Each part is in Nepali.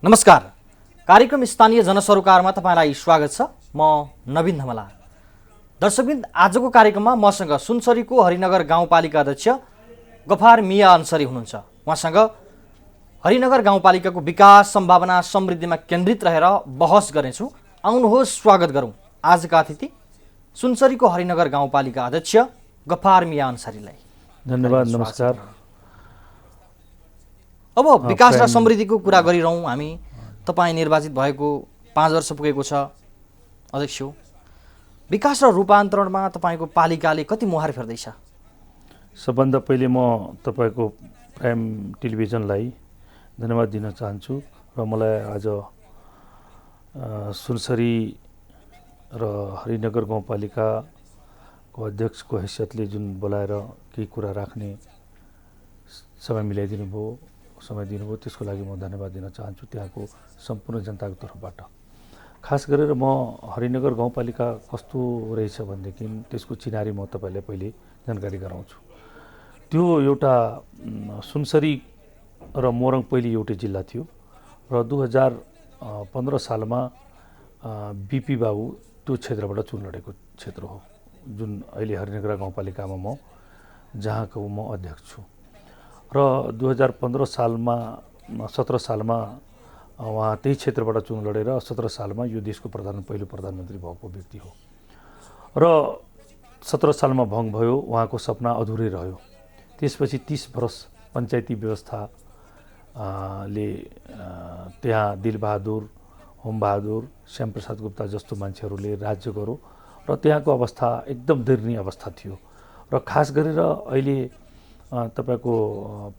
नमस्कार। कार्यक्रम स्थानीय जनसरोकारमा तपाईलाई स्वागत छ। म नवीन धमला। दर्शकवृन्द, आजको कार्यक्रममा मसँग सुनसरीको हरिनगर गाउँपालिका अध्यक्ष गफार मिया अन्सरी हुनुहुन्छ। उहाँसँग हरिनगर गाउँपालिकाको विकास, सम्भावना, समृद्धिमा केन्द्रित रहेर बहस गर्नेछु। आउनुहोस् स्वागत गरौँ आजका अतिथि सुनसरीको हरिनगर गाउँपालिका अध्यक्ष गफार मिया अन्सरीलाई। धन्यवाद, नमस्कार। अब विकास र समृद्धिको कुरा गरिरहौँ हामी। तपाईँ निर्वाचित भएको 5 वर्ष पुगेको छ अध्यक्ष। विकास र रूपान्तरणमा तपाईँको पालिकाले कति मुहार फेर्दैछ? सबभन्दा पहिले म तपाईँको प्राइम टेलिभिजनलाई धन्यवाद दिन चाहन्छु र मलाई आज सुनसरी र हरिनगर गाउँपालिकाको अध्यक्षको हैसियतले जुन बोलाएर केही कुरा राख्ने समय मिलाइदिनु भयो, समय दिनुभयो, त्यसको लागि म धन्यवाद दिन चाहन्छु त्यहाँको सम्पूर्ण जनताको तर्फबाट। खास गरेर म हरिनगर गाउँपालिका कस्तो रहेछ भनेदेखि त्यसको चिनारी म तपाईँलाई पहिले जानकारी गराउँछु। त्यो एउटा सुनसरी र मोरङ पहिले एउटै जिल्ला थियो र 2015 सालमा बिपी बाबु त्यो क्षेत्रबाट चुन लडेको क्षेत्र हो, जुन अहिले हरिनगर गाउँपालिकामा म जहाँको म अध्यक्ष छु। र 2015 सालमा 17 सालमा उहाँ त्यही क्षेत्रबाट चुन लडेर 17 सालमा यो देशको पहिलो प्रधानमन्त्री भएको व्यक्ति हो र 17 सालमा भङ्ग भयो। उहाँको सपना अधुरै रह्यो। त्यसपछि 30 वर्ष पञ्चायती व्यवस्था ले त्यहाँ दिलबहादुर, होमबहादुर, श्यामप्रसाद गुप्ता जस्तो मान्छेहरूले राज्य गर्यो र त्यहाँको अवस्था एकदम दयनीय अवस्था थियो। र खास गरेर अहिले तपाईको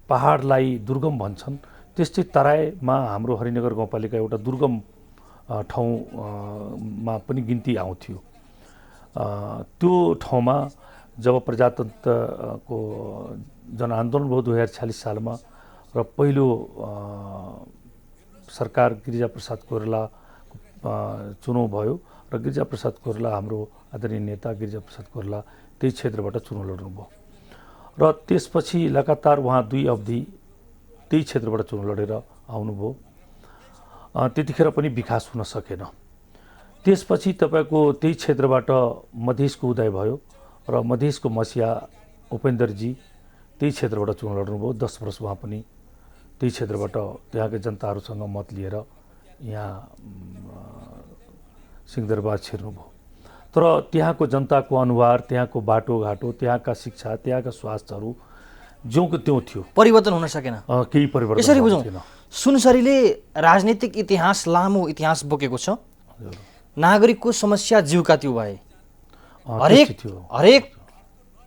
पहाडलाई दुर्गम भन्छन्, त्यस्तै तराईमा हाम्रो हरिनगर गाउँपालिका एउटा दुर्गम ठाउँमा पनि गिन्ती आउँथ्यो। त्यो ठाउँमा जब प्रजातन्त्रको जनआन्दोलन भयो 2046 सालमा र पहिलो सरकार गिरिजाप्रसाद कोइराला चुनाव भयो र गिरिजाप्रसाद कोइराला हाम्रो आदरणीय नेता गिरिजाप्रसाद कोइराला त्यही क्षेत्रबाट चुनाव लड्नुभयो र त्यसपछि लगातार उहाँ 2 अवधि त्यही क्षेत्रबाट चुनाव लडेर आउनुभयो। त्यतिखेर पनि विकास हुन सकेन। त्यसपछि तपाईको त्यही क्षेत्रबाट मधेसको उदय भयो र मधेसको मसिया उपेन्द्रजी त्यही क्षेत्रबाट चुनाव लड्नुभयो। 10 वर्ष उहाँ पनि त्यही क्षेत्रबाट त्यहाँका जनताहरूसँग मत लिएर यहाँ सिंहदरबार छिर्नुभयो। तर त्यहाँको जनताको अनुहार, त्यहाँको बाटोघाटो, त्यहाँका शिक्षा, त्यहाँका स्वास्थ्यहरू ज्योंको त्यों थियो, परिवर्तन हुन सकेन। केही परिवर्तन यसरी बुझौँ, सुनसरीले राजनीतिक इतिहास, लामो इतिहास बोकेको छ। नागरिकको समस्या जीवका त्यो भए, हरेक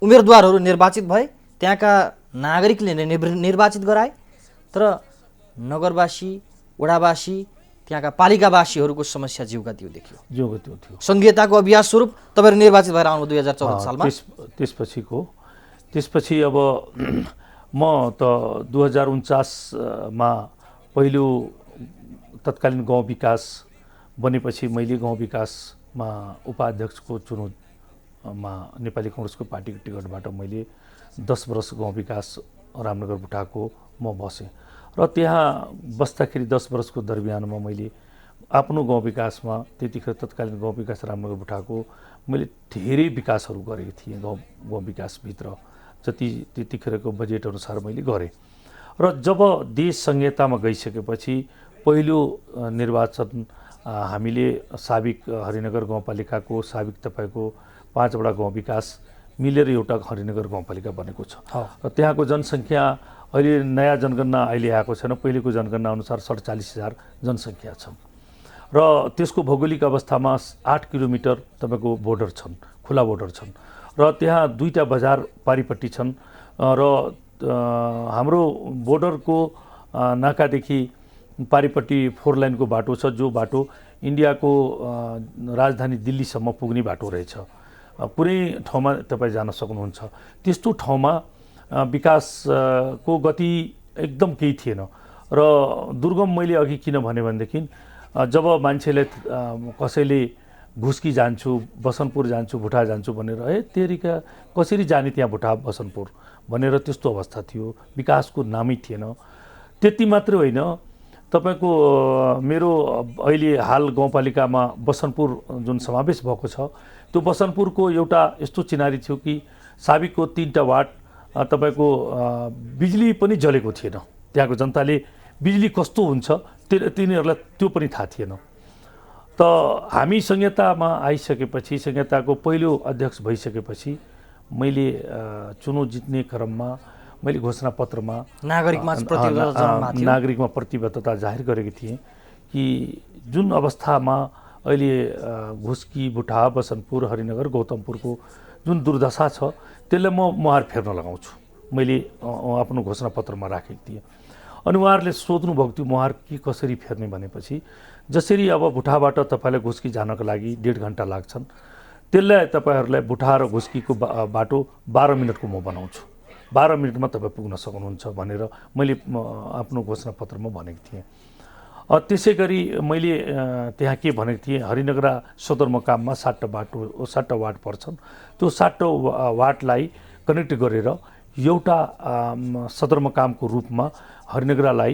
उम्मेदवारहरू निर्वाचित भए, त्यहाँका नागरिकले निर्वाचित गराए, तर नगरवासी, वडावासी, त्यहाँका पालिकावासीहरूको समस्या जीवका त्यो देखियो। ज्योंको त्यो थियो। संघीयताको अभ्यास स्वरूप तपाईहरु निर्वाचित भएर आउनु 2014 सालमा। त्यसपछि अब म त 2049 मा पहिलो तत्कालीन गाउँ विकास बनेपछि मैले गाउँ विकासमा उपाध्यक्षको चुनावमा नेपाली कांग्रेसको पार्टीको टिकटबाट मैले 10 वर्ष गाउँ विकास रामनगर बुटाको म बसेँ र त्यहाँ बस्दाखेरि 10 वर्षको दरमियानमा मैले आफ्नो गाउँ विकासमा त्यतिखेर तत्कालीन गाउँ विकास रामनगर बुटाको मैले धेरै विकासहरू गरेको थिएँ। गाउँ विकासभित्र जति त्यतिखेरको बजेट अनुसार मैले गरेँ र जब देश संहितामा गइसकेपछि पहिलो निर्वाचन हामीले साबिक हरिनगर गाउँपालिकाको साबिक तपाईको 5 वटा गाउँ विकास मिलेर एउटा हरिनगर गाउँपालिका बनेको छ र त्यहाँको जनसङ्ख्या अहिले नयाँ जनगणना अहिले आएको छैन, पहिलेको जनगणना अनुसार 47,000 जनसङ्ख्या छ र त्यसको भौगोलिक अवस्थामा 8 किलोमिटर तपाईको बोर्डर छन्, खुला बोर्डर छन् र त्यहाँ 2टा बजार पारिपट्टि छन् र हाम्रो बोर्डरको नाकादेखि पारिपट्टि 4 लाइनको बाटो छ, जो बाटो इन्डियाको राजधानी दिल्लीसम्म पुग्ने बाटो रहेछ। कुनै ठाउँमा तपाईँ जान सक्नुहुन्छ। त्यस्तो ठाउँमा विकासको गति एकदम केही थिएन र दुर्गम मैले अघि किन भने भनेदेखि जब मान्छेले कसैले भुस्की जान्छु, बसन्तपुर जान्छु, भुटा जान्छु भनेर तेरिका कसरी जाने त्यहाँ भुटा बसन्तपुर भनेर त्यस्तो अवस्था थियो। विकासको नामै थिएन। त्यति मात्र होइन, तपाईँको मेरो अहिले हाल गाउँपालिकामा बसन्तपुर जुन समावेश भएको छ त्यो बसन्तपुरको एउटा यस्तो चिनारी थियो कि साबिकको 3टा वार्ड तपाईँको बिजुली पनि जलेको थिएन। त्यहाँको जनताले बिजुली कस्तो हुन्छ तिनीहरूलाई त्यो पनि थाहा थिएन। त हामी संहितामा आइसकेपछि संहिताको पहिलो अध्यक्ष भइसकेपछि मैले चुनाव जित्ने क्रममा मैले घोषणापत्रमा नागरिकमा प्रतिबद्धता जाहेर गरेको थिएँ कि जुन अवस्थामा अहिले घुस्की, बुढा, बसन्तपुर, हरिनगर, गौतमपुरको जुन दुर्दशा छ त्यसलाई म मुहार फेर्न लगाउँछु। मैले आफ्नो घोषणापत्रमा राखेको थिएँ। अनि उहाँहरूले सोध्नुभएको थियो मुहार के कसरी फेर्ने भनेपछि जसरी अब बुढाबाट तपाईँलाई घुस्की जानको लागि 1.5 घन्टा लाग्छन् त्यसलाई तपाईँहरूलाई बुढा र घुस्कीको बाटो 12 मिनटको म बनाउँछु। 12 मिनटमा तपाईँ पुग्न सक्नुहुन्छ भनेर मैले आफ्नो घोषणापत्रमा भनेको थिएँ। त्यसै गरी मैले त्यहाँ के भनेको थिएँ, हरिनगरा सदरमुकाममा 7टा वार्ड पर्छन्। त्यो 7टा वार्डलाई कनेक्ट गरेर एउटा सदरमुकामको रूपमा हरिनगरालाई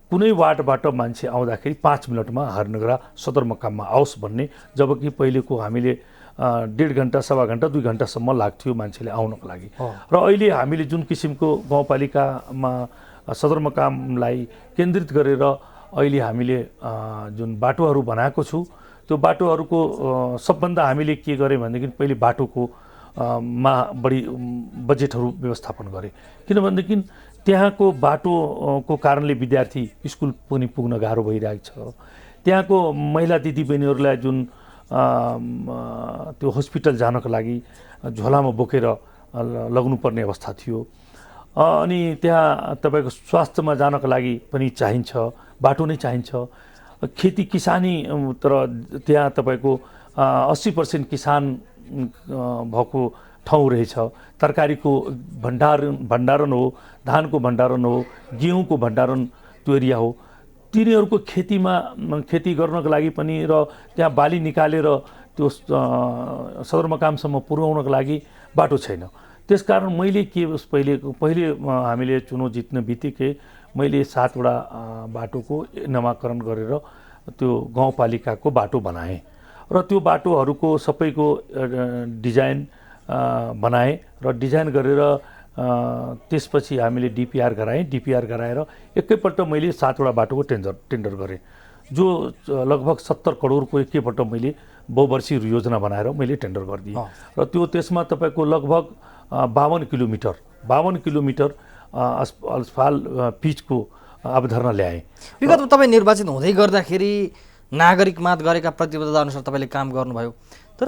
कुनै वार्डबाट मान्छे आउँदाखेरि 5 मिनटमा हरिनगरा सदरमुकाममा आओस् भन्ने, जबकि पहिलेको हामीले 1.5 घन्टा, 1.25 घन्टा, 2 घन्टासम्म लाग्थ्यो मान्छेले आउनको लागि। र अहिले हामीले जुन किसिमको गाउँपालिकामा सदरमुकामलाई केन्द्रित गरेर अहिले हामीले जुन बाटोहरू बनाएको छु त्यो बाटोहरूको सबभन्दा हामीले के गरेँ भनेदेखि पहिले बाटोको मा बढी बजेटहरू व्यवस्थापन गरेँ। किनभनेदेखि त्यहाँको बाटोको कारणले विद्यार्थी स्कुल पनि पुग्न गाह्रो भइरहेको छ। त्यहाँको महिला दिदीबहिनीहरूलाई जुन त्यो हस्पिटल जानको लागि झोलामा बोकेर लग्नुपर्ने अवस्था थियो। अनि त्यहाँ तपाईँको स्वास्थ्यमा जानको लागि पनि चाहिन्छ, बाटो नै चाहिन्छ। खेती किसानी तर त्यहाँ तपाईँको 80% किसान भएको ठाउँ रहेछ। तरकारीको भण्डारण हो, धानको भण्डारण हो, गेहुँको भण्डारण त्यो एरिया हो। तिनीहरूको खेती गर्नको लागि पनि र त्यहाँ बाली निकालेर त्यो सदरमुकामसम्म पुर्याउनको लागि बाटो छैन। त्यसकारण मैले पहिले हामीले चुनाव जित्ने बित्तिकै मैले 7वटा बाटोको नामाकरण गरेर त्यो गाउँपालिकाको बाटो बनाएँ र त्यो बाटोहरूको सबैको डिजाइन बनाएँ र डिजाइन गरेर त्यसपछि हामीले डिपिआर गराएर एकैपल्ट मैले 7वटा बाटोको टेन्डर गरेँ, जो लगभग 70 करोडको एकैपल्ट मैले बहुवर्षीय योजना बनाएर मैले टेन्डर गरिदिएँ। र त्यसमा तपाईँको लगभग 52 किलोमिटर अस्फाल पिचको अवधारणा ल्याएँ। विगतमा तपाईँ निर्वाचित हुँदै गर्दाखेरि नागरिकमात गरेका प्रतिबद्धता अनुसार तपाईँले काम गर्नुभयो, तर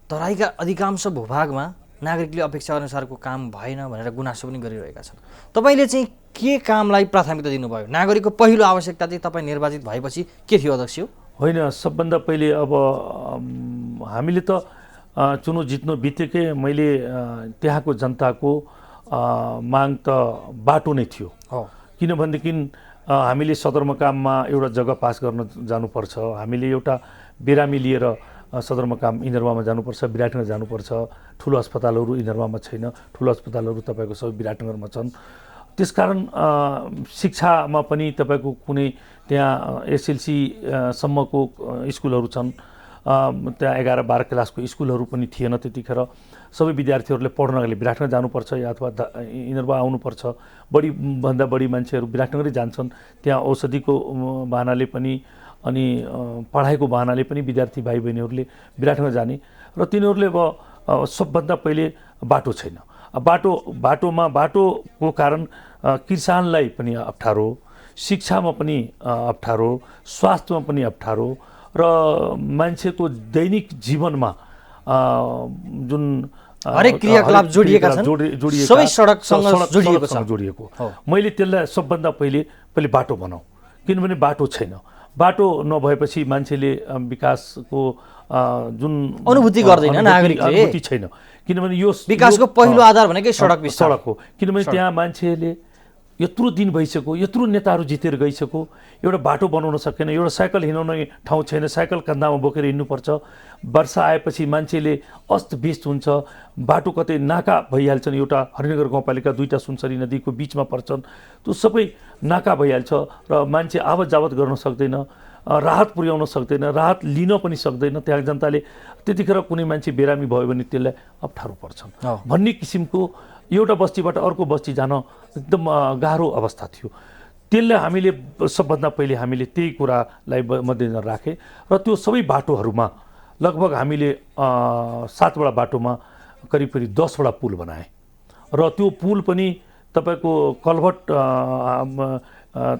तराईका अधिकांश भूभागमा नागरिकले अपेक्षा अनुसारको काम भएन भनेर गुनासो पनि गरिरहेका छन्। तपाईँले चाहिँ के कामलाई प्राथमिकता दिनुभयो? नागरिकको पहिलो आवश्यकता चाहिँ तपाईँ निर्वाचित भएपछि के थियो अध्यक्ष? होइन, सबभन्दा पहिले अब हामीले त चुनाव जित्नु बित्तिकै मैले त्यहाँको जनताको माग त बाटो नै थियो। किनभनेदेखि हामीले सदरमुकाममा एउटा जग्गा पास गर्न जानुपर्छ, हामीले एउटा बिरामी लिएर सदरमुकाम इन्द्रवामा जानुपर्छ, विराटनगर जानुपर्छ। ठुलो अस्पतालहरू इन्द्रवामा छैन, ठुलो अस्पतालहरू तपाईँको सबै विराटनगरमा छन्। त्यसकारण शिक्षामा पनि तपाईँको कुनै त्यहाँ एसएलसी सम्मको स्कुलहरू छन्, त्यहाँ 11-12 क्लासको स्कुलहरू पनि थिएन त्यतिखेर। सबै विद्यार्थीहरूले पढ्नको लागि विराटनगर जानुपर्छ या अथवा इन्द्रवा आउनुपर्छ। बढीभन्दा बढी मान्छेहरू विराटनगरै जान्छन्, त्यहाँ औषधिको बहानाले पनि अनि पढाइको बहानाले पनि विद्यार्थी भाइ बहिनीहरूले विराटनगर जाने। र तिनीहरूले अब सबभन्दा पहिले बाटो छैन। बाटोको कारण किसानलाई पनि अप्ठ्यारो, शिक्षामा पनि अप्ठ्यारो, स्वास्थ्यमा पनि अप्ठ्यारो र मान्छेको दैनिक जीवनमा जुन हरेक क्रियाकलाप जोडिएका छन्, सबै सडकसँग जोडिएको। मैले त्यसलाई सबभन्दा पहिले बाटो बनाऊ, किनभने बाटो छैन। बाटो नभएपछि मान्छेले विकासको जुन अनुभूति गर्दैन, नागरिकले छैन। किनभने यो विकासको पहिलो आधार भनेकै सडक हो। किनभने त्यहाँ मान्छेले यत्रो दिन भइसक्यो, यत्रो नेताहरू जितेर गइसक्यो, एउटा बाटो बनाउन सकेन, एउटा साइकल हिँडाउने ठाउँ छैन, साइकल कन्धामा बोकेर हिँड्नुपर्छ, वर्षा आएपछि मान्छेले अस्तव्यस्त हुन्छ, बाटो कतै नाका भइहाल्छन्, एउटा हरिनगर गाउँपालिका 2टा सुनसरी नदीको बिचमा पर्छन्, त्यो सबै नाका भइहाल्छ र मान्छे आवत जावत गर्न सक्दैन, राहत पुर्याउन सक्दैन, राहत लिन पनि सक्दैन, त्यहाँ जनताले त्यतिखेर कुनै मान्छे बिरामी भयो भने त्यसलाई अप्ठ्यारो पर्छन् भन्ने किसिमको एउटा बस्तीबाट अर्को बस्ती जान एकदम गाह्रो अवस्था थियो। त्यसलाई हामीले सबभन्दा पहिले हामीले त्यही कुरालाई मध्यनजर राखेँ र त्यो सबै बाटोहरूमा लगभग हामीले 7वटा बाटोमा करिब 10वटा पुल बनाए र त्यो पुल पनि तपाईँको कल्भर्ट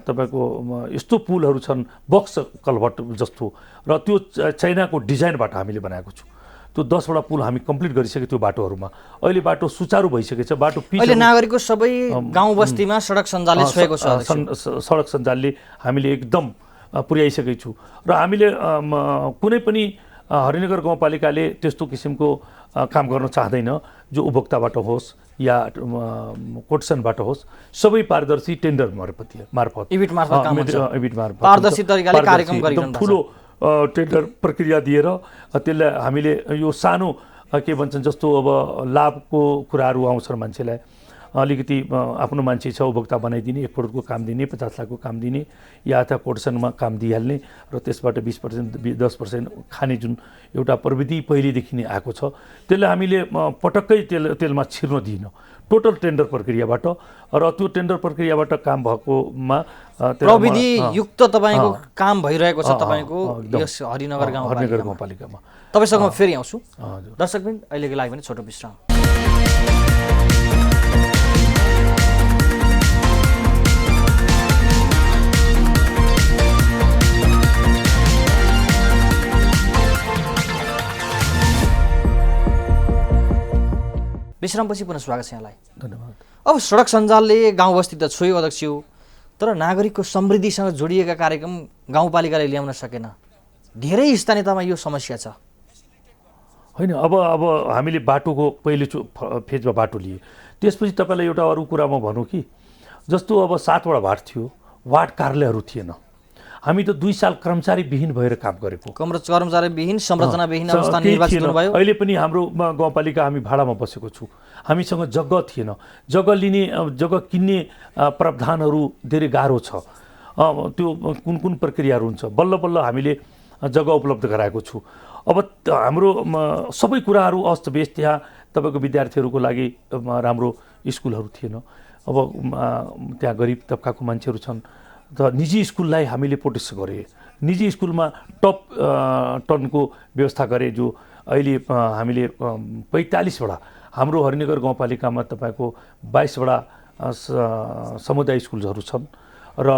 तपाईँको यस्तो पुलहरू छन् बक्स कल्भर्ट जस्तो र त्यो चाइनाको डिजाइनबाट हामीले बनाएको छु। त्यो 10वटा पुल हामी कम्प्लिट गरिसक्यो त्यो बाटोहरूमा। अहिले बाटो सुचारू भइसकेको छ, बाटो अहिले नागरिकको सबै गाउँ बस्तीमा सडक सञ्जालले छोएको छ। सडक सञ्जालले हामीले एकदम पुर्याइसकेको छु र हामीले कुनै पनि हरिनगर गाउँपालिकाले त्यस्तो किसिमको काम गर्न चाहदैन जो उपभोक्ताबाट होस् या कोटेसनबाट होस्, सबै पारदर्शी टेन्डर मार्फत इबिट मार्फत काम हुन्छ, इबिट मार्फत पारदर्शी तरिकाले कार्यक्रम गरिरहनु ठुलो टेन्डर प्रक्रिया दिएर त्यसलाई हामीले यो सानो के भन्छन् जस्तो अब लाभको कुराहरू आउँछन् मान्छेलाई, अलिकति आफ्नो मान्छे छ उपभोक्ता बनाइदिने, 1 करोडको काम दिने, 50 लाखको काम दिने या अथवा कोटेसनमा काम दिइहाल्ने र त्यसबाट 20% 10% खाने जुन एउटा प्रविधि पहिलेदेखि नै आएको छ, त्यसलाई हामीले पटक्कै तेलमा छिर्न दिइन, टोटल टेन्डर प्रक्रियाबाट। र त्यो टेन्डर प्रक्रियाबाट काम भएकोमा प्रविधि युक्त तपाईँको काम भइरहेको छ तपाईँको यस हरिनगर गाउँपालिकामा। तपाईँसँग म फेरि आउँछु। दर्शकवृन्द, अहिलेको लागि पनि छोटो विश्राम। विश्रामपछि पुनः स्वागत छ यहाँलाई। धन्यवाद। अब सडक सञ्जालले गाउँ बस्ती त छोयो अध्यक्ष, तर नागरिकको समृद्धिसँग जोडिएका कार्यक्रम गाउँपालिकाले ल्याउन सकेन। धेरै स्थानीयतामा यो समस्या छ होइन। अब हामीले बाटोको पहिलो फेजमा बाटो लिए, त्यसपछि तपाईँलाई एउटा अरू कुरा म भनौँ कि जस्तो अब 7वटा वार्ड थियो, वार्ड कार्यालयहरू थिएन। हामी त 2 साल कर्मचारीविहीन भएर काम गरेको, कर्मचारीविहीन संरचनाविहीन अवस्था निर्वाचित हुनुभयो। अहिले पनि हाम्रो गाउँपालिका हामी भाडामा बसेको छु, हामीसँग जग्गा थिएन, जग्गा लिने जग्गा किन्ने प्रावधानहरू धेरै गाह्रो छ। त्यो कुन प्रक्रियाहरू हुन्छ, बल्ल बल्ल हामीले जग्गा उपलब्ध गराएको छु। अब हाम्रो सबै कुराहरू अस्तव्यस्त, त्यहाँ तपाईँको विद्यार्थीहरूको लागि राम्रो स्कुलहरू थिएन। अब त्यहाँ गरिब तबकाको मान्छेहरू छन्, त निजी स्कुललाई हामीले प्रोटेस्ट गरे, निजी स्कुलमा टप टनको व्यवस्था गरे, जो अहिले हामीले 45वटा हाम्रो हरिनगर गाउँपालिकामा तपाईँको 22वटा समुदाय स्कुलहरू छन् र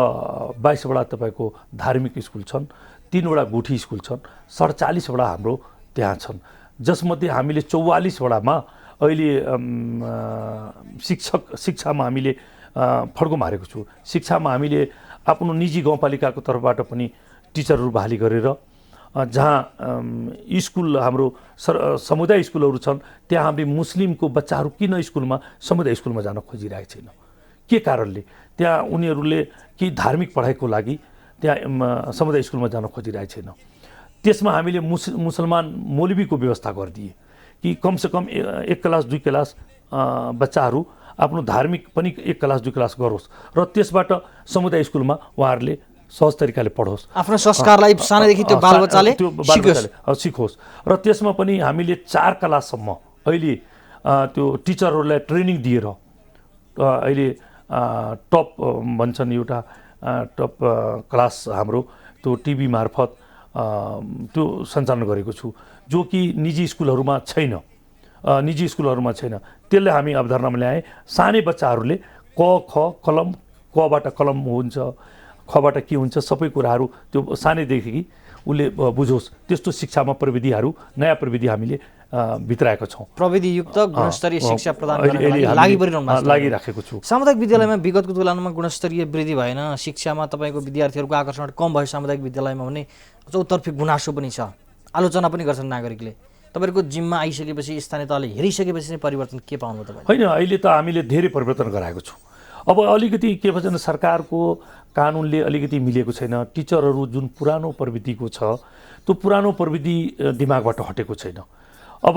22वटा तपाईँको धार्मिक स्कुल छन्, 3वटा गुठी स्कुल छन्, 47वटा हाम्रो त्यहाँ छन्, जसमध्ये हामीले 44वटामा अहिले शिक्षामा हामीले फड्को मारेको छु। शिक्षामा हामीले आफ्नो निजी गाउँपालिकाको तर्फबाट पनि टिचरहरू बहाली गरेर जहाँ स्कुल हाम्रो समुदाय स्कुलहरू छन् त्यहाँ हामीले मुस्लिमको बच्चाहरू किन समुदाय स्कुलमा जान खोजिरहेको छैन, के कारणले? त्यहाँ उनीहरूले कि धार्मिक पढाइको लागि त्यहाँ समुदाय स्कुलमा जान खोजिरहेको छैन। त्यसमा हामीले मुसलमान मौलवीको व्यवस्था गरिदिए कि कमसेकम 1 क्लास 2 क्लास बच्चाहरू आफ्नो धार्मिक पनि 1 क्लास 2 क्लास गरोस् र त्यसबाट समुदाय स्कुलमा उहाँहरूले सहज तरिकाले पढोस्, आफ्नो संस्कारलाई सानैदेखि त्यो बालबच्चाले सिकोस्। र त्यसमा पनि हामीले 4 क्लाससम्म अहिले त्यो टिचरहरूलाई ट्रेनिङ दिएर अहिले टप भन्छन् एउटा टप क्लास हाम्रो त्यो टिभी मार्फत त्यो सञ्चालन गरेको छु, जो कि निजी स्कुलहरूमा छैन। त्यसलाई हामी अवधारणामा ल्याएँ। सानै बच्चाहरूले क ख कलम, कबाट कलम हुन्छ, खबाट के हुन्छ, सबै कुराहरू त्यो सानैदेखि उसले बुझोस्, त्यस्तो शिक्षामा प्रविधिहरू नयाँ प्रविधि हामीले भित्राएका छौँ। प्रविधियुक्त गुणस्तरीय शिक्षा प्रदान गर्न लागिराखेको छु। सामुदायिक विद्यालयमा विगतको तुलनामा गुणस्तरीय वृद्धि भएन, शिक्षामा तपाईँको विद्यार्थीहरूको आकर्षण कम भयो सामुदायिक विद्यालयमा भने चौतर्फी गुनासो पनि छ, आलोचना पनि गर्छन् नागरिकले। तपाईँहरूको जिम्मा आइसकेपछि, स्थानीय तहले हेरिसकेपछि परिवर्तन के पाउनु तपाईँ? होइन, अहिले त हामीले धेरै परिवर्तन गराएको छौँ। अब अलिकति के भन्छ सरकारको कानुनले अलिकति मिलेको छैन। टिचरहरू जुन पुरानो प्रविधिको छ त्यो पुरानो प्रविधि दिमागबाट हटेको छैन। अब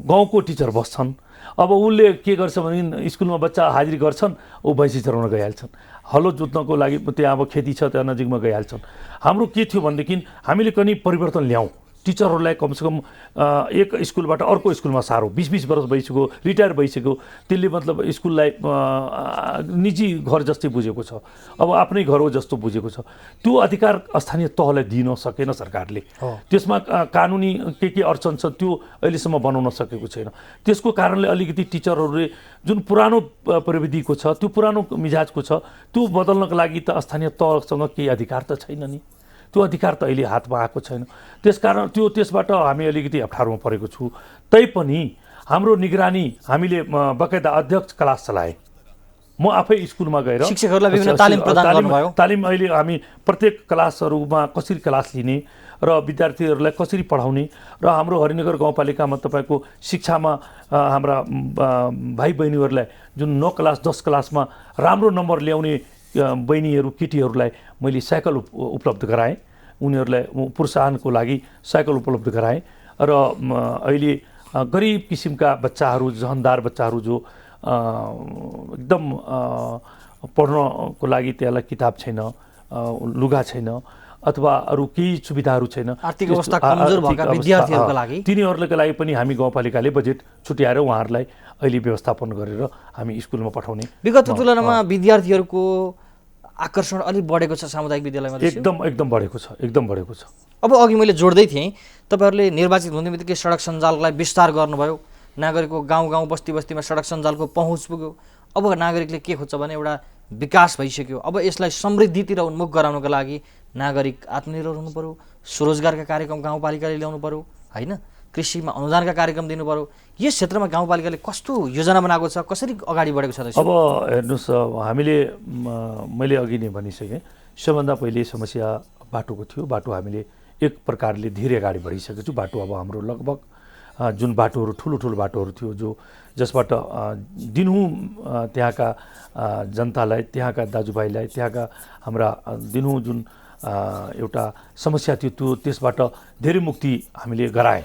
गाउँको टिचर बस्छन्, अब उसले के गर्छ भने स्कुलमा बच्चा हाजिरी गर्छन्, ऊ भैँसी चराउन गइहाल्छन्, हलो जोत्नको लागि त्यहाँ अब खेती छ त्यहाँ नजिकमा गइहाल्छन्। हाम्रो के थियो भनेदेखि हामीले कनि परिवर्तन ल्याउँ, टिचरहरूलाई कमसेकम एक स्कुलबाट अर्को स्कुलमा सारो 20-20 वर्ष भइसक्यो, रिटायर भइसक्यो, त्यसले मतलब स्कुललाई निजी घर जस्तै बुझेको छ, अब आफ्नै घर हो जस्तो बुझेको छ। त्यो अधिकार स्थानीय तहलाई दिन सकेन सरकारले। त्यसमा कानुनी के अडचन छ त्यो अहिलेसम्म बनाउन सकेको छैन। त्यसको कारणले अलिकति टिचरहरूले जुन पुरानो प्रविधिको छ त्यो पुरानो मिजाजको छ त्यो बदल्नको लागि त स्थानीय तहसँग केही अधिकार त छैन नि, त्यो अधिकार त अहिले हातमा आएको छैन। त्यसकारण त्यसबाट हामी अलिकति अप्ठ्यारोमा परेको छु। तैपनि हाम्रो निगरानी हामीले बकाइदा अध्यक्ष क्लास चलाए, म आफै स्कुलमा गएर शिक्षकहरूलाई विभिन्न तालिम प्रदान गर्नुभयो। तालिम अहिले हामी प्रत्येक क्लासहरूमा कसरी क्लास लिने र विद्यार्थीहरूलाई कसरी पढाउने र हाम्रो हरिनगर गाउँपालिकामा तपाईँको शिक्षामा हाम्रा भाइ बहिनीहरूलाई जुन 9 क्लास 10 क्लासमा राम्रो नम्बर ल्याउने बहिनीहरू केटीहरूलाई मैले साइकल उपलब्ध गराएँ, उनीहरूलाई प्रोत्साहनको लागि साइकल उपलब्ध गराएँ। र अहिले गरिब किसिमका बच्चाहरू, जहनदार बच्चाहरू जो एकदम पढ्नको लागि त्यसलाई किताब छैन, लुगा छैन अथवा अरू केही सुविधाहरू छैन, आर्थिक अवस्था कमजोर भएका विद्यार्थीहरूको लागि तिनीहरूको लागि पनि हामी गाउँपालिकाले बजेट छुट्याएर उहाँहरूलाई अहिले व्यवस्थापन गरेर हामी स्कुलमा पठाउने। विगतको तुलनामा विद्यार्थीहरूको आकर्षण अलिक बढेको छ सामुदायिक विद्यालयमा। एकदम बढेको छ, एकदम बढेको छ। अब अघि मैले जोड्दै थिएँ, तपाईँहरूले निर्वाचित हुने बित्तिकै सडक सञ्जाललाई विस्तार गर्नुभयो, नागरिकको गाउँ बस्ती बस्तीमा सडक सञ्जालको पहुँच पुग्यो। अब नागरिकले के खोज्छ भने एउटा विकास भइसक्यो, अब यसलाई समृद्धितिर उन्मुख गराउनको लागि नागरिक आत्मनिर्भर हुनु पर्यो, स्वरोजगारका कार्यक्रम गाउँपालिकाले ल्याउनु पर्यो, होइन, कृषिमा अनुदानका कार्यक्रम दिनु पर्यो। यस क्षेत्रमा गाउँपालिकाले कस्तो योजना बनाएको छ, कसरी अगाडि बढेको छ? अब हेर्नुहोस्, हामीले मैले अघि नै भनिसकेँ, सबभन्दा पहिले समस्या बाटोको थियो। बाटो हामीले एक प्रकारले धेरै अगाडि बढिसकेको छु। बाटो अब हाम्रो लगभग जुन बाटोहरू ठुलो बाटोहरू थियो जसबाट दिनहुँ त्यहाँका जनतालाई, त्यहाँका दाजुभाइलाई, त्यहाँका हाम्रा दिनहुँ जुन एउटा समस्या थियो त्यसबाट धेरै मुक्ति हामीले गराएँ।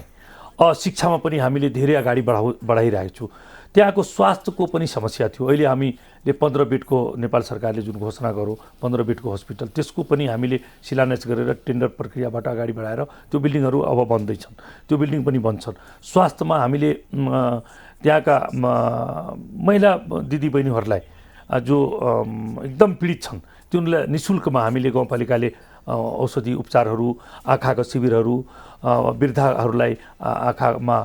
शिक्षामा पनि हामीले धेरै अगाडि बढाइरहेको छु। त्यहाँको स्वास्थ्यको पनि समस्या थियो। अहिले हामीले 15 बेडको नेपाल सरकारले जुन घोषणा गर्यो 15 बेडको हस्पिटल, त्यसको पनि हामीले शिलान्यास गरेर टेन्डर प्रक्रियाबाट अगाडि बढाएर त्यो बिल्डिङहरू अब बन्दैछन्, त्यो बिल्डिङ पनि बन्छन्। स्वास्थ्यमा हामीले त्यहाँका महिला दिदीबहिनीहरूलाई जो एकदम पीडित छन् तिनीहरूलाई निःशुल्कमा हामीले गाउँपालिकाले औषधि उपचारहरू, आँखाका शिविरहरू, वृद्धाहरूलाई आँखामा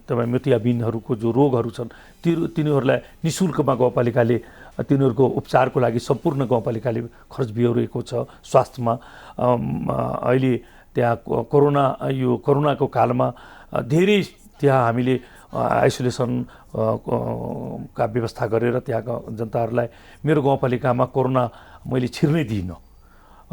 तपाईँ मोतियाबिन्दुहरूको जो रोगहरू छन् तिनीहरूलाई निःशुल्कमा गाउँपालिकाले तिनीहरूको उपचारको लागि सम्पूर्ण गाउँपालिकाले खर्च बिहोरेको छ। स्वास्थ्यमा अहिले त्यहाँ कोरोनाको कालमा धेरै त्यहाँ हामीले आइसोलेसन का व्यवस्था गरेर त्यहाँका जनताहरूलाई मेरो गाउँपालिकामा कोरोना मैले छिर्नै दिइनँ।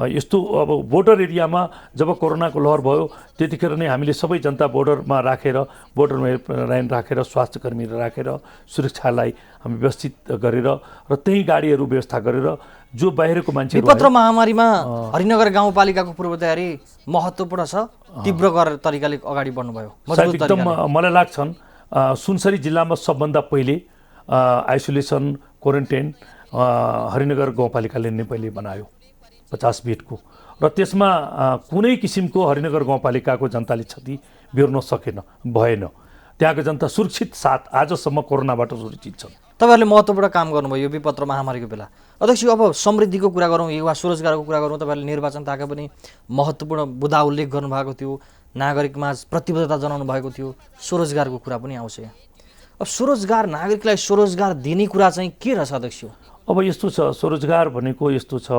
यस्तो अब बोर्डर एरियामा जब कोरोनाको लहर भयो त्यतिखेर नै हामीले सबै जनता बोर्डरमा राखेर, बोर्डरमा लाइन राखेर, स्वास्थ्यकर्मी राखेर सुरक्षालाई हामी व्यवस्थित गरेर र त्यही गाडीहरू व्यवस्था गरेर जो बाहिरको मान्छेहरू विपत्र महामारीमा हरिनगर गाउँपालिकाको पूर्व तयारी महत्त्वपूर्ण छ, तीव्र गरेर तरिकाले अगाडि बढ्नुभयो। एकदम मलाई लाग्छन् सुनसरी जिल्लामा सबभन्दा पहिले आइसोलेसन क्वारेन्टाइन हरिनगर गाउँपालिकाले नै पहिले बनायो 50 बेडको, र त्यसमा कुनै किसिमको हरिनगर गाउँपालिकाको जनताले क्षति बेर्न भएन। त्यहाँको जनता सुरक्षित साथ आजसम्म कोरोनाबाट सुरक्षित छन्। तपाईँहरूले महत्त्वपूर्ण काम गर्नुभयो यो विपत्र महामारीको बेला। अध्यक्ष, अब समृद्धिको कुरा गरौँ, युवा स्वरोजगारको कुरा गरौँ। तपाईँहरूले निर्वाचन ताका पनि महत्त्वपूर्ण मुद्दा उल्लेख गर्नुभएको थियो, नागरिकमा प्रतिबद्धता जनाउनु भएको थियो, स्वरोजगारको कुरा पनि आउँछ यहाँ। अब स्वरोजगार, नागरिकलाई स्वरोजगार दिने कुरा चाहिँ के रहेछ अध्यक्ष? अब यस्तो छ, स्वरोजगार भनेको यस्तो छ,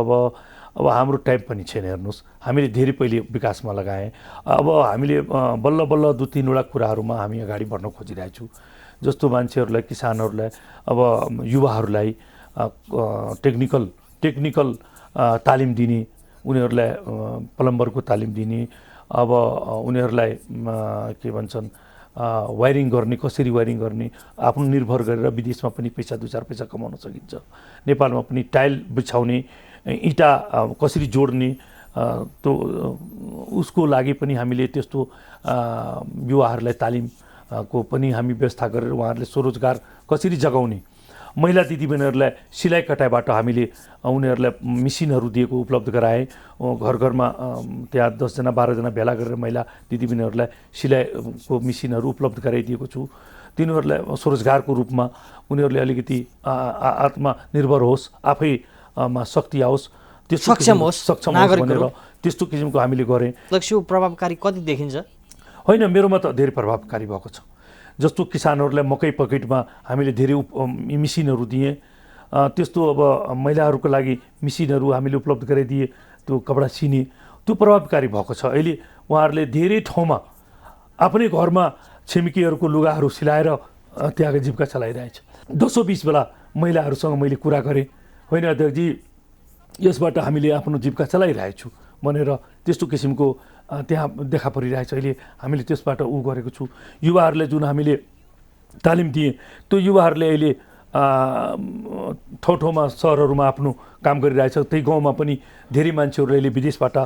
अब हाम्रो टाइम पनि छैन। हेर्नुहोस्, हामीले धेरै पहिले विकासमा लगाएँ, अब हामीले बल्ल बल्ल 2-3वटा कुराहरूमा हामी अगाडि बढ्न खोजिरहेछौँ। जस्तो मान्छेहरूलाई, किसानहरूलाई, अब युवाहरूलाई टेक्निकल तालिम दिने, उनीहरूलाई प्लम्बरको तालिम दिने, अब उनीहरूलाई के भन्छन् वायरिङ गर्ने, कसरी वायरिङ गर्ने, आफ्नो निर्भर गरेर विदेशमा पनि पैसा 2-4 पैसा कमाउन सकिन्छ। नेपालमा पनि टाइल बिछाउने, इँटा कसरी जोड्ने, त्यो उसको लागि पनि हामीले त्यस्तो युवाहरूलाई तालिम को पनि हामी व्यवस्था गरेर उहाँहरूले स्वरोजगार कसरी जगाउने, महिला दिदीबहिनीहरूलाई सिलाइ कटाइबाट हामीले उनीहरूलाई मिसिनहरू दिएको उपलब्ध गराए। घर घरमा त्यहाँ 10 जना 12 जना भेला गरेर महिला दिदीबहिनीहरूलाई सिलाइको मिसिनहरू उपलब्ध गराइदिएको छु। तिनीहरूलाई स्वरोजगारको रूपमा उनीहरूले अलिकति आत्मनिर्भर होस्, आफैमा शक्ति आओस्, सक्षम होस् भनेर त्यस्तो किसिमको हामीले गरेँ। लक्ष्य प्रभावकारी कति देखिन्छ? होइन, मेरोमा त धेरै प्रभावकारी भएको छ। जस्तो किसानहरूलाई मकै पकेटमा हामीले धेरै मिसिनहरू दिएँ। त्यस्तो अब महिलाहरूको लागि मिसिनहरू हामीले उपलब्ध गराइदिए, त्यो कपडा सिने, त्यो प्रभावकारी भएको छ। अहिले उहाँहरूले धेरै ठाउँमा आफ्नै घरमा छिमेकीहरूको लुगाहरू सिलाएर त्यहाँको जीविका चलाइरहेछ। 10-20 बेला महिलाहरूसँग मैले कुरा गरेँ, होइन अध्यक्षजी यसबाट हामीले आफ्नो जीविका चलाइरहेछु भनेर त्यस्तो किसिमको त्यहाँ देखा परिरहेछ। अहिले हामीले त्यसबाट गरेको छु। युवाहरूलाई जुन हामीले तालिम दिए, त्यो युवाहरूले अहिले ठाउँ ठाउँमा सहरहरूमा आफ्नो काम गरिरहेछ। त्यही गाउँमा पनि धेरै मान्छेहरू अहिले विदेशबाट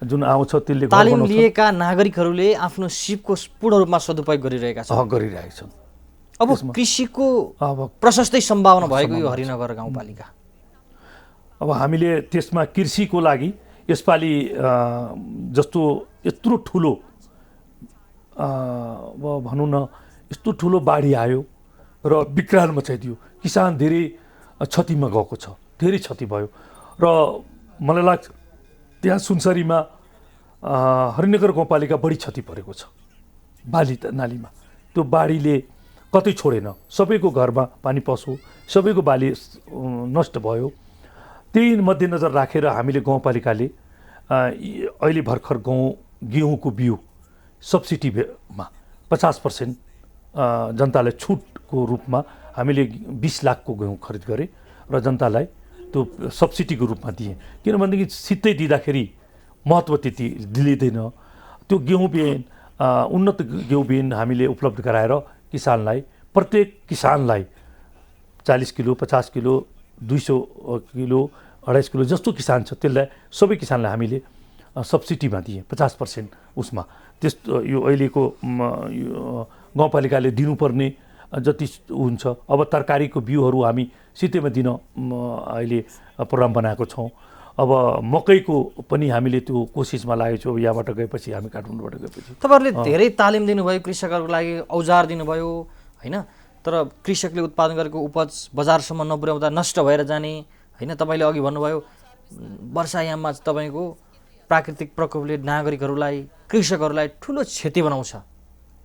जुन आउँछ त्यसले तालिम लिएका नागरिकहरूले आफ्नो सिपको पूर्ण रूपमा सदुपयोग गरिरहेछन्। अब कृषिको प्रशस्तै सम्भावना भएको यो हरिनगर गाउँपालिका, अब हामीले त्यसमा कृषिको लागि यसपालि जस्तो यत्रो ठुलो अब भनौँ न यस्तो ठुलो बाढी आयो र विकराल मचाइदियो। किसान धेरै क्षतिमा गएको छ, धेरै क्षति भयो। र मलाई लाग्छ त्यहाँ सुनसरीमा हरिनगर गाउँपालिका बढी क्षति परेको छ। बाली नालीमा त्यो बाढीले कतै छोडेन, सबैको घरमा पानी पस्यो, सबैको बाली नष्ट भयो। त्यही मध्यनजर राखेर हामीले गाउँपालिकाले अहिले भर्खर गेहुँको बिउ सब्सिडीमा 50% जनतालाई छुटको रूपमा हामीले 20 लाखको गेहूँ खरिद गरेँ र जनतालाई त्यो सब्सिडीको रूपमा दिएँ। किनभनेदेखि सिधै दिँदाखेरि महत्त्व त्यति दिँदैन। त्यो गेहूँ बिन उन्नत गेहूँ बिन हामीले उपलब्ध गराएर किसानलाई, प्रत्येक किसानलाई 40 किलो, 50 किलो, 200 किलो, 250 किलो जस्तो किसान छ त्यसलाई सबै किसानलाई हामीले सब्सिडीमा दिएँ 50% उसमा। त्यस्तो यो अहिलेको गाउँपालिकाले दिनुपर्ने जति हुन्छ। अब तरकारीको बिउहरू हामी सिधैमा दिन अहिले प्रोग्राम बनाएको छौँ। अब मकैको पनि हामीले त्यो कोसिसमा लागेको छौँ। यहाँबाट गएपछि हामी काठमाडौँबाट गएपछि तपाईँहरूले धेरै तालिम दिनुभयो, कृषकहरूको लागि औजार दिनुभयो होइन, तर कृषकले उत्पादन गरेको उपज बजारसम्म नपुर्याउँदा नष्ट भएर जाने होइन। तपाईँले अघि भन्नुभयो वर्षायाममा तपाईँको प्राकृतिक प्रकोपले नागरिकहरूलाई, कृषकहरूलाई ठुलो क्षति बनाउँछ।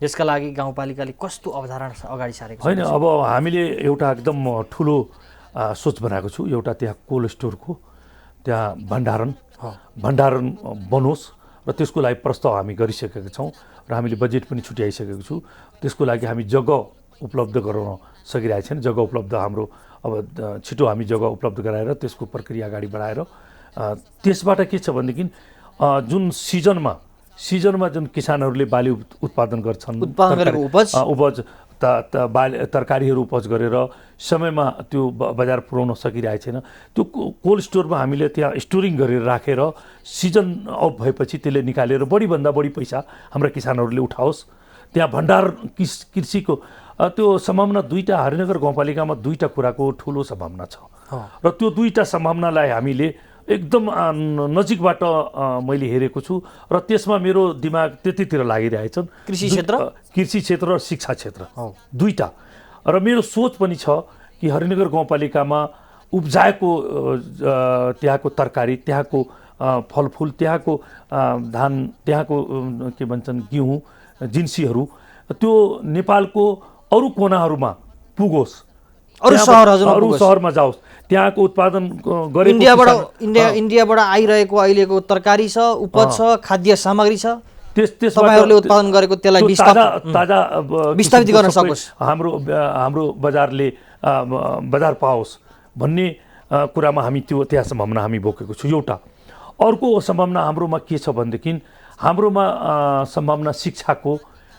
यसका लागि गाउँपालिकाले कस्तो अवधारणा अगाडि सारेको छ? होइन, अब हामीले एउटा एकदम ठुलो सोच बनाएको छु। एउटा त्यहाँ कोल्ड स्टोरको त्यहाँ भण्डारण बनोस् र त्यसको लागि प्रस्ताव हामी गरिसकेका छौँ र हामीले बजेट पनि छुट्याइसकेको छु। त्यसको लागि हामी जग्गा उपलब्ध गराउन सकिरहेको छैन। जग्गा उपलब्ध हाम्रो अब छिटो हामी जग्गा उपलब्ध गराएर त्यसको प्रक्रिया अगाडि बढाएर त्यसबाट के छ भनेदेखि जुन सिजनमा जुन किसानहरूले बाली उत्पादन गर्छन्, उपज तरकारीहरू उपज गरेर समयमा त्यो बजार पुर्याउन सकिरहेको छैन। त्यो कोल्ड स्टोरमा हामीले त्यहाँ स्टोरिङ गरेर राखेर सिजन अफ भएपछि त्यसले निकालेर बढीभन्दा बढी पैसा हाम्रा किसानहरूले उठाओस्। त्यहाँ भण्डार कृषिको त्यो सम्भावना दुईवटा हरिनगर गाउँपालिकामा दुईवटा कुराको ठुलो सम्भावना छ र त्यो दुईवटा सम्भावनालाई हामीले एकदम नजिकबाट मैले हेरेको छु र त्यसमा मेरो दिमाग त्यतितिर लागिरहेछन्। कृषि क्षेत्र र शिक्षा क्षेत्र दुईवटा। र मेरो सोच पनि छ कि हरिनगर गाउँपालिकामा उब्जाएको त्यहाँको तरकारी, त्यहाँको फलफुल, त्यहाँको धान, त्यहाँको के भन्छन् गेहूँ, जिन्सीहरू त्यो नेपालको अरू कोनाहरूमा पुगोस्, अरू सहरमा जाओस्, त्यहाँको उत्पादन गरेको इन्डियाबाट आइरहेको अहिलेको तरकारी छ, उपज छ, खाद्य सामग्री छ, तपाईहरुले उत्पादन गरेको त्यसलाई ताजा विस्तारित गर्न सकोस्, हाम्रो बजारले बजार पाओस् भन्ने कुरामा हामी त्यहाँ सम्भावना हामी बोकेको छु। एउटा अर्को सम्भावना हाम्रोमा के छ भनेदेखि हाम्रोमा सम्भावना शिक्षाको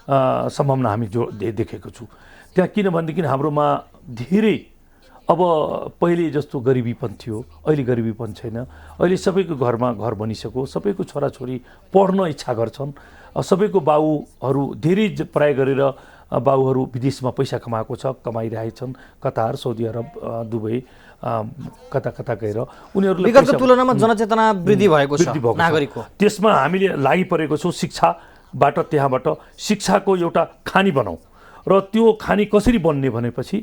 सम्भावना हामी देखेको छु त्यहाँ। किनभनेदेखि हाम्रोमा धेरै अब पहिले जस्तो गरिबीपन थियो, अहिले गरिबीपन छैन। अहिले सबैको घरमा घर बनिसक्यो, सबैको छोराछोरी पढ्न इच्छा गर्छन्। सबैको बाउहरू धेरै प्राय गरेर बाउहरू विदेशमा पैसा कमाएको छ, कमाइरहेछन्। कतार, साउदी अरब, दुबई, कता कता गएर उनीहरूले विगतको तुलनामा जनचेतना वृद्धि भएको छ नागरिकको। त्यसमा हामीले लागि परेको छौँ। शिक्षाबाट, त्यहाँबाट शिक्षाको एउटा खानी बनाऊ र त्यो खानी कसरी बन्ने भनेपछि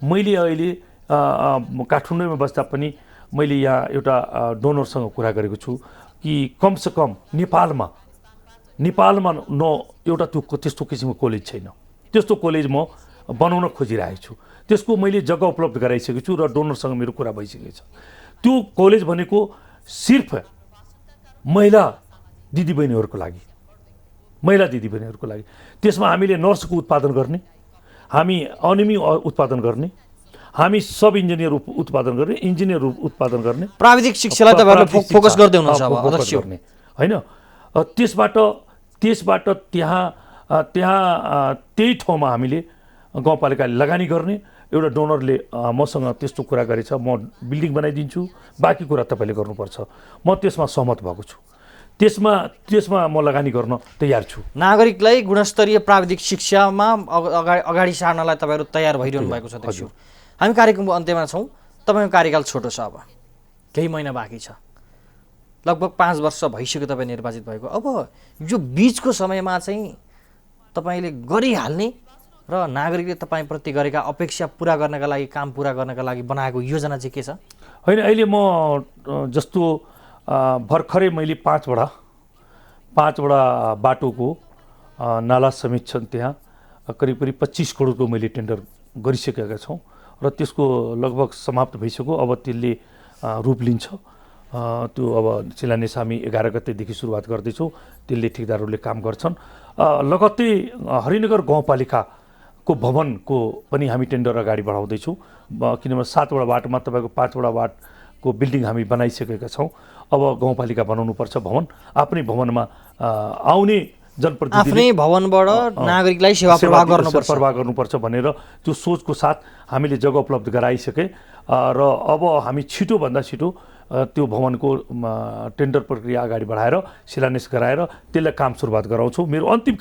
मैले अहिले काठमाडौँमा बस्दा पनि मैले यहाँ एउटा डोनरसँग कुरा गरेको छु कि कमसेकम नेपालमा एउटा त्यस्तो किसिमको कलेज छैन। त्यस्तो कलेज म बनाउन खोजिरहेको छु। त्यसको मैले जग्गा उपलब्ध गराइसकेको छु र डोनरसँग मेरो कुरा भइसकेको छ। त्यो कलेज भनेको सिर्फ महिला दिदीबहिनीहरूको लागि, त्यसमा हामीले नर्सको उत्पादन गर्ने, हामी अनिमी उत्पादन गर्ने, हामी सब इन्जिनियर उत्पादन गर्ने, इन्जिनियर उत्पादन गर्ने, प्राविधिक शिक्षालाई तपाईँहरूले फोकस गर्दै हुनुहुन्छ अब अध्यक्ष होइन। त्यसबाट त्यहाँ त्यही ठाउँमा हामीले गाउँपालिकाले लगानी गर्ने। एउटा डोनरले मसँग त्यस्तो कुरा गरेछ, म बिल्डिङ बनाइदिन्छु, बाँकी कुरा तपाईँले गर्नुपर्छ। म त्यसमा सहमत भएको छु। त्यसमा म लगानी गर्न तयार छु। नागरिकलाई गुणस्तरीय प्राविधिक शिक्षामा अगाडि सार्नलाई तपाईँहरू तयार भइरहनु भएको छ अध्यक्ष। हामी कार्यक्रमको अन्त्यमा छौँ। तपाईँको कार्यकाल छोटो छ, अब केही महिना बाँकी छ। लगभग 5 वर्ष भइसक्यो तपाईँ निर्वाचित भएको। अब यो बिचको समयमा चाहिँ तपाईँले गरिहाल्ने र नागरिकले तपाईँप्रति गरेका अपेक्षा पुरा गर्नका लागि, काम पुरा गर्नका लागि बनाएको योजना चाहिँ के छ? होइन, अहिले म जस्तो भर्खरै मैले 5वटा बाटोको नाला समेत छन्, त्यहाँ करिब 25 करोडको मैले टेन्डर गरिसकेका छौँ र त्यसको लगभग समाप्त भइसक्यो। अब त्यसले रूप लिन्छ। त्यो अब शिलान्यास हामी 11 गतेदेखि सुरुवात गर्दैछौँ। त्यसले ठेकेदारहरूले काम गर्छन्। लगत्तै हरिनगर गाउँपालिकाको भवनको पनि हामी टेन्डर अगाडि बढाउँदैछौँ। किनभने 7वटा वार्डमा तपाईँको 5वटा वार्डको बिल्डिङ हामी बनाइसकेका छौँ। अब गाउँपालिका बनाउनुपर्छ भवन। आफ्नै भवनमा आउने जनप्रतिनिधि आफ्नै भवनबाट नागरिकलाई सेवा प्रवाह गर्नुपर्छ भनेर त्यो सोचको साथ हामीले जग्गा उपलब्ध गराइसके र अब हामी छिटोभन्दा छिटो त्यो भवनको टेन्डर प्रक्रिया अगाडि बढाएर शिलान्यास गराएर त्यसलाई काम सुरुवात गराउँछौँ। मेरो अन्तिम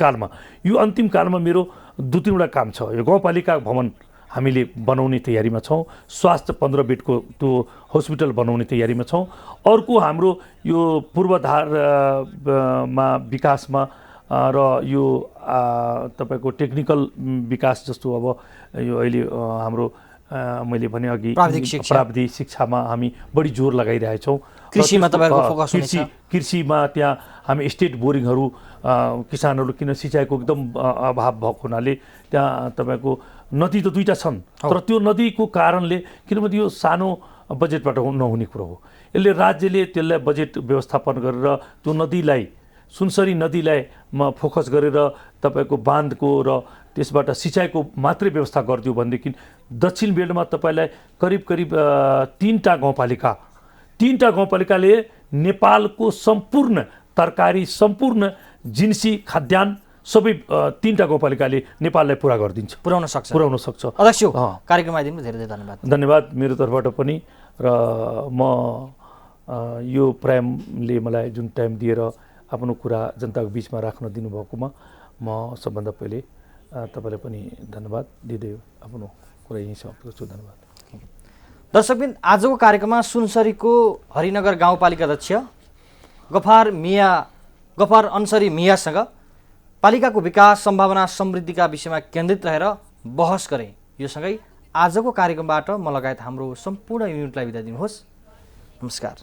कालमा मेरो 2-3वटा काम छ। यो गाउँपालिका भवन हामीले बनाउने तयारीमा छौँ। स्वास्थ्य 15 बेडको त्यो हस्पिटल बनाउने तयारीमा छौँ। अर्को हाम्रो यो पूर्वाधारमा विकासमा र यो तपाईँको टेक्निकल विकास जस्तो अब यो अहिले हाम्रो मैले भने अघि प्राविधिक शिक्षामा हामी बढी जोर लगाइरहेछौँ। कृषिमा तपाईँको फोकस हुन्छ? कृषिमा त्यहाँ हामी स्टेट बोरिङहरू किसानहरू किन सिँचाइको एकदम अभाव भएको हुनाले त्यहाँ तपाईँको नदी त 2टा छन्, तर त्यो नदीको कारणले, किनभने यो सानो बजेटबाट नहुने कुरो हो। यसले राज्यले त्यसलाई बजेट व्यवस्थापन गरेर त्यो नदीलाई, सुनसरी नदीलाई फोकस गरेर तपाईँको बाँधको र त्यसबाट सिँचाइको मात्रै व्यवस्था गरिदियो भनेदेखि दक्षिण बेल्टमा तपाईँलाई करिब 3टा गाउँपालिकाले नेपालको सम्पूर्ण तरकारी, सम्पूर्ण जिन्सी खाद्यान्न सबै 3टा गाउँपालिकाले नेपाललाई पुर्याउन सक्छ। अध्यक्ष, कार्यक्रममा आइदिनु धेरै धेरै धन्यवाद मेरो तर्फबाट पनि। र म यो प्राइमले मलाई जुन टाइम दिएर आफ्नो कुरा जनताको बिचमा राख्न दिनुभएकोमा म सबभन्दा पहिले तपाईँलाई पनि धन्यवाद दिँदै आफ्नो कुरा यहीँ समाप्त गर्छु। धन्यवाद। दर्शकबिन, आजको कार्यक्रममा सुनसरीको हरिनगर गाउँपालिका अध्यक्ष गफार अन्सरी मियासँग पालिकाको विकास, सम्भावना, समृद्धिका विषयमा केन्द्रित रहेर बहस गरे। यो सँगै आजको कार्यक्रमबाट म लगायत हाम्रो सम्पूर्ण युनिटलाई बिदा दिनुहोस्। नमस्कार।